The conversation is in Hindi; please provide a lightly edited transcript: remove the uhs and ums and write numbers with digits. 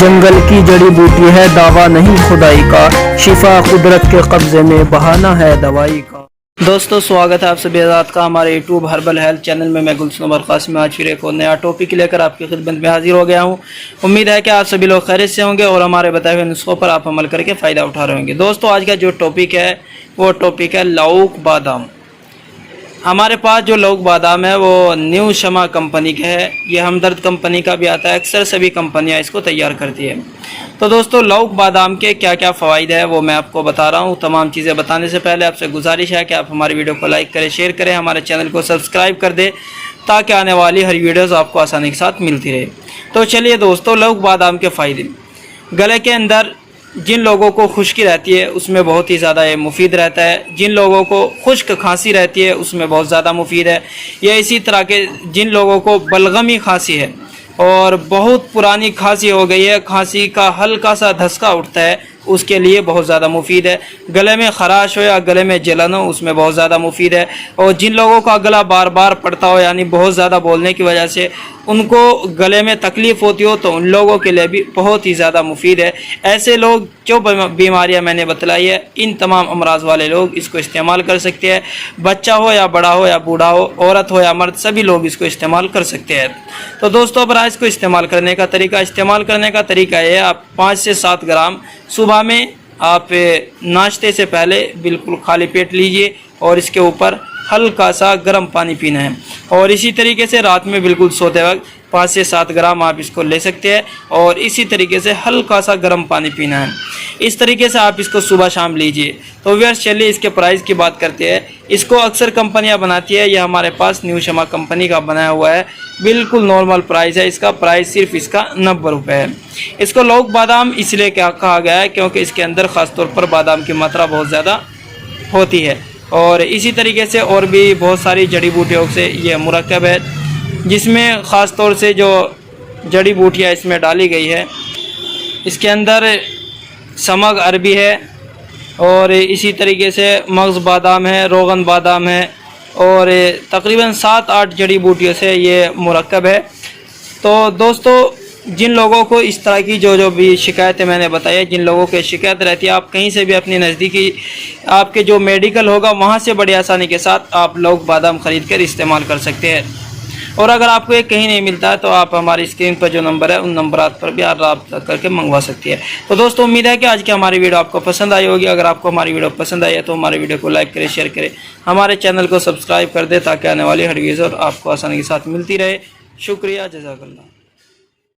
जंगल की जड़ी बूटी है, दावा नहीं खुदाई का, शिफा कुदरत के कब्जे में, बहाना है दवाई का। दोस्तों, स्वागत है आप सभी हज़रात का हमारे यूट्यूब हर्बल हेल्थ चैनल में। मैं गुलशन कासिम आज फिर एक और नया टॉपिक लेकर आपकी खिदमत में हाजिर हो गया हूं। उम्मीद है कि आप सभी लोग खैरियत से होंगे और हमारे बताए हुए नुस्खों पर आप अमल करके फ़ायदा उठा रहे होंगे। दोस्तों, आज का जो टॉपिक है वो टॉपिक है लौक बादाम। हमारे पास जो लौक बादाम है वो न्यू शमा कंपनी का है। ये हमदर्द कंपनी का भी आता है। अक्सर सभी कंपनियां इसको तैयार करती है। तो दोस्तों, लौक बादाम के क्या क्या फ़वाइद है वो मैं आपको बता रहा हूँ। तमाम चीज़ें बताने से पहले आपसे गुजारिश है कि आप हमारी वीडियो को लाइक करें, शेयर करें, हमारे चैनल को सब्सक्राइब कर दें ताकि आने वाली हर वीडियोज़ आपको आसानी के साथ मिलती रहे। तो चलिए दोस्तों, लौक बादाम के फ़ायदे। गले के अंदर जिन लोगों को खुश्की रहती है उसमें बहुत ही ज़्यादा ये मुफीद रहता है। जिन लोगों को खुश्क खांसी रहती है उसमें बहुत ज़्यादा मुफीद है। या इसी तरह के जिन लोगों को बलगमी खांसी है और बहुत पुरानी खांसी हो गई है, खांसी का हल्का सा धसका उठता है, उसके लिए बहुत ज़्यादा मुफीद है। गले में ख़राश हो या गले में जलन हो उसमें बहुत ज़्यादा मुफीद है। और जिन लोगों का गला बार बार पड़ता हो यानी बहुत ज़्यादा बोलने की वजह से उनको गले में तकलीफ़ होती हो तो उन लोगों के लिए भी बहुत ही ज़्यादा मुफीद है। ऐसे लोग जो बीमारियां मैंने बतलाई है, इन तमाम अमराज वाले लोग इसको इस्तेमाल कर सकते हैं। बच्चा हो या बड़ा हो या बूढ़ा हो, औरत हो या मर्द, सभी लोग इसको इस्तेमाल कर सकते हैं। तो दोस्तों, अब इसको इस्तेमाल करने का तरीका ये है, आप 5 से 7 ग्राम सुबह में आप नाश्ते से पहले बिल्कुल खाली पेट लीजिए और इसके ऊपर हल्का सा गर्म पानी पीना है। और इसी तरीके से रात में बिल्कुल सोते वक्त 5 से 7 ग्राम आप इसको ले सकते हैं और इसी तरीके से हल्का सा गर्म पानी पीना है। इस तरीके से आप इसको सुबह शाम लीजिए। तो व्यूअर्स, चलिए इसके प्राइस की बात करते हैं। इसको अक्सर कंपनियां बनाती है, यह हमारे पास न्यू शमा कंपनी का बनाया हुआ है। बिल्कुल नॉर्मल प्राइस है। इसका प्राइस सिर्फ इसका 90 रुपये है। इसको लौक बादाम इसलिए क्या कहा गया है क्योंकि इसके अंदर ख़ासतौर पर बादाम की मात्रा बहुत ज़्यादा होती है। और इसी तरीके से और भी बहुत सारी जड़ी बूटियों से ये मुरक्कब है, जिसमें ख़ास तौर से जो जड़ी बूटियाँ इसमें डाली गई है, इसके अंदर समग अरबी है और इसी तरीके से मग़ज़ बादाम है, रोगन बादाम है और तकरीबन 7-8 जड़ी बूटियों से ये मुरक्कब है। तो दोस्तों, जिन लोगों को इस तरह की जो भी शिकायतें मैंने बताई है, जिन लोगों की शिकायत रहती है, आप कहीं से भी अपनी नज़दीकी आपके जो मेडिकल होगा वहाँ से बड़ी आसानी के साथ आप लौक बादाम ख़रीद कर इस्तेमाल कर सकते हैं। और अगर आपको ये कहीं नहीं मिलता है तो आप हमारी स्क्रीन पर जो नंबर है उन नंबरात पर भी आप रब्ता करके मंगवा सकती है। तो दोस्तों, उम्मीद है कि आज की हमारी वीडियो आपको पसंद आई होगी। अगर आपको हमारी वीडियो पसंद आई है तो हमारे वीडियो को लाइक करें, शेयर करें, हमारे चैनल को सब्सक्राइब कर दें ताकि आने वाली हर वीडियो आपको आसानी के साथ मिलती रहे। शुक्रिया, जज़ाकल्लाह।